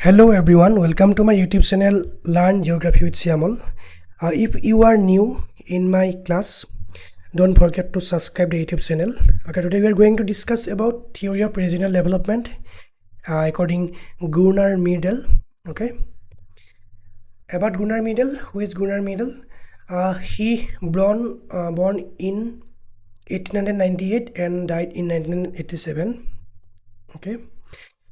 Hello everyone, welcome to my YouTube channel Learn Geography with Shyamal. If you are new in my class, don't forget to subscribe the YouTube channel. Okay, today we are going to discuss about theory of regional development according Gunnar Myrdal. Okay, about Gunnar Myrdal. Who is Gunnar Myrdal? He born in 1898 and died in 1987. Okay.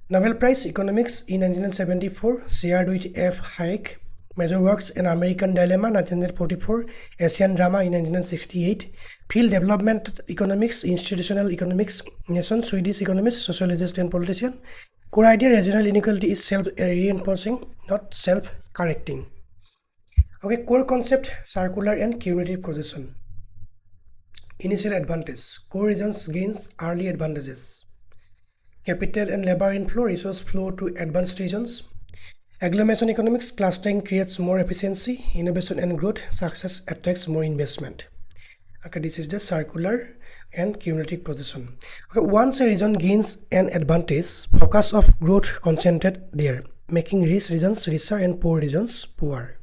Nobel Prize Economics in 1974, shared with F. Hayek. Major works: An American Dilemma, 1944, Asian Drama in 1968, Field Development Economics, Institutional Economics, Nation, Swedish economist, sociologist and politician. Core idea: regional inequality is self-reinforcing, not self-correcting. Okay, core concept: circular and cumulative causation. Initial advantage: core regions gains early advantages. Capital and labor inflow, resource flow to advanced regions. Agglomeration economics, clustering creates more efficiency, innovation and growth, success attracts more investment. Okay, this is the circular and cumulative causation. Okay, once a region gains an advantage, focus of growth concentrated there, making rich regions richer and poor regions poor.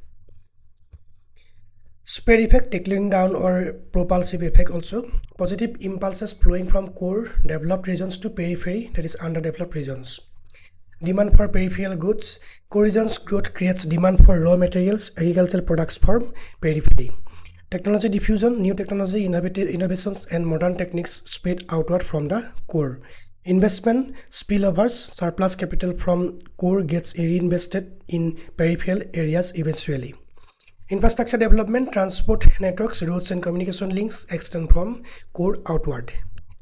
Spread effect, trickling down or propulsive effect also. Positive impulses flowing from core developed regions to periphery, that is underdeveloped regions. Demand for peripheral goods. Core regions growth creates demand for raw materials, agricultural products from periphery. Technology diffusion, new technology, innovations and modern techniques spread outward from the core. Investment, spillovers, surplus capital from core gets reinvested in peripheral areas eventually. Infrastructure development, transport networks, roads and communication links extend from core outward.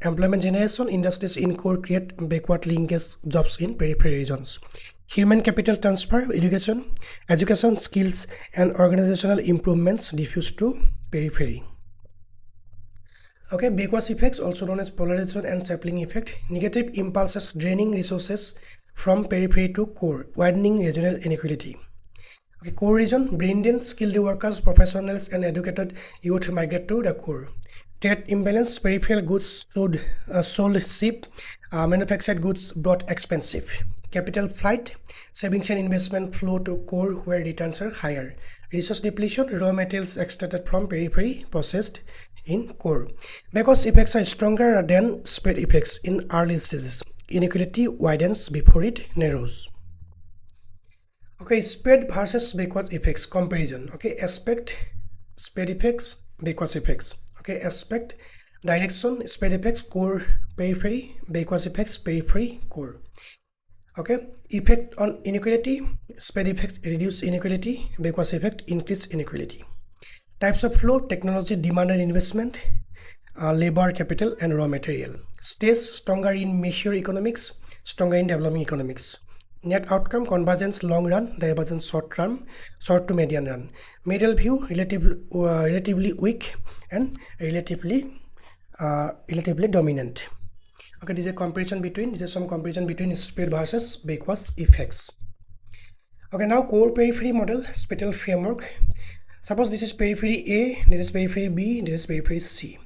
Employment generation, industries in core create backward linkage jobs in periphery regions. Human capital transfer, education, skills and organizational improvements diffuse to periphery. Okay, backwash effects, also known as polarization and sapling effect. Negative impulses draining resources from periphery to core, widening regional inequality. Okay, core region, brain-drain, skilled workers, professionals and educated youth migrate to the core. Trade imbalance, peripheral goods sold cheap, manufactured goods brought expensive. Capital flight, savings and investment flow to core where returns are higher. Resource depletion, raw materials extracted from periphery processed in core. Backwash effects are stronger than spread effects in early stages. Inequality widens before it narrows. Okay, spread versus backwash effects comparison. Okay, aspect, spread effects, backwash effects. Okay, aspect, direction, spread effects, core, periphery, backwash effects, periphery, core. Okay, effect on inequality, spread effect reduce inequality, backwash effect increase inequality. Types of flow, technology, demand and investment, labor, capital and raw material. Stage, stronger in mature economics, stronger in developing economics. Net outcome, convergence long run, divergence short run, short to medium run. Middle view, relatively weak and relatively dominant. Okay, this is a comparison between, spread versus backwash effects. Okay, now core periphery model, spatial framework. Suppose this is periphery A, this is periphery B, this is periphery C.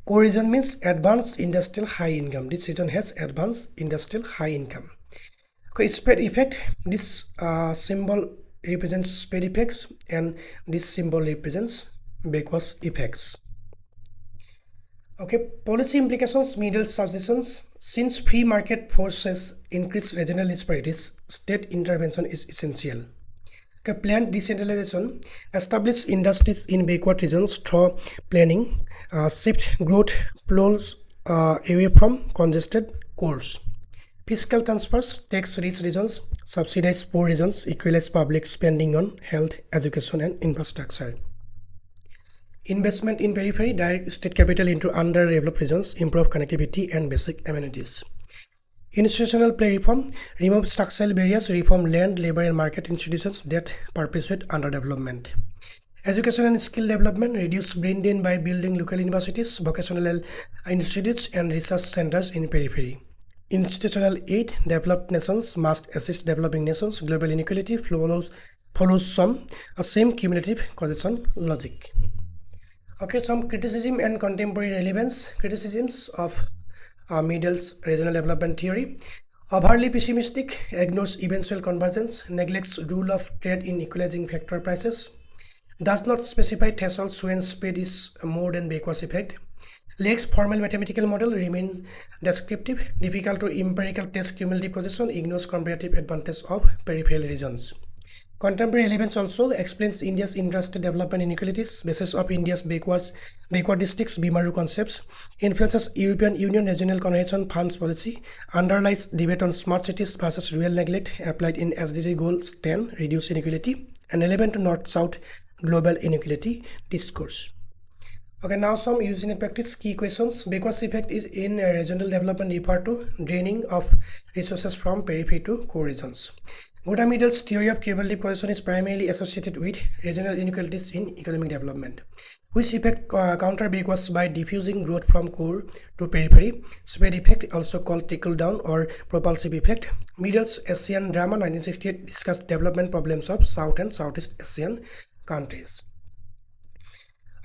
Core region means advanced industrial high income. This region has advanced industrial high income. Okay, spread effect, this symbol represents spread effects and this symbol represents backwash effects. Okay, policy implications, middle subsistence. Since free market forces increase regional disparities, state intervention is essential. Okay, planned decentralization, establish industries in backward regions through planning, shift growth flows away from congested cores. Fiscal transfers, tax rich regions, subsidize poor regions, equalize public spending on health, education and infrastructure. Investment in periphery, direct state capital into underdeveloped regions, improve connectivity and basic amenities. Institutional play reform, remove structural barriers, reform land, labor and market institutions that perpetuate underdevelopment. Education and skill development, reduce brain drain by building local universities, vocational institutes and research centers in periphery. Institutional aid, developed nations must assist developing nations. Global inequality follows same cumulative causation logic. Okay, some criticism and contemporary relevance. Criticisms of Myrdal's regional development theory. Overly pessimistic, ignores eventual convergence, neglects rule of trade in equalizing factor prices, does not specify thresholds when spread is more than backwash effect, lacks formal mathematical model, remain descriptive, difficult to empirical test cumulative causation, ignores comparative advantage of peripheral regions. Contemporary relevance also explains India's intrastate development inequalities, basis of India's backward districts, Bimaru concepts, influences European Union regional convergence funds policy, underlies debate on smart cities versus rural neglect applied in SDG Goals 10, reduce inequality, and relevant to North-South global inequality discourse. Okay, now some UGC NET practice key questions. Backwash effect is in regional development refer to draining of resources from periphery to core regions. Gunnar Myrdal's theory of cumulative causation is primarily associated with regional inequalities in economic development, which effect counter backwash by diffusing growth from core to periphery. Spread effect, also called trickle-down or propulsive effect. Myrdal's Asian drama 1968 discussed development problems of South and Southeast Asian countries.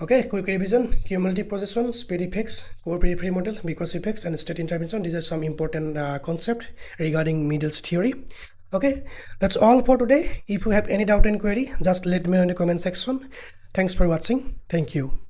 Okay, quick revision: cumulative causation, spread effects, core periphery model, backwash effects, and state intervention. These are some important concepts regarding Myrdal's theory. Okay, that's all for today. If you have any doubt and query, just let me know in the comment section. Thanks for watching. Thank you.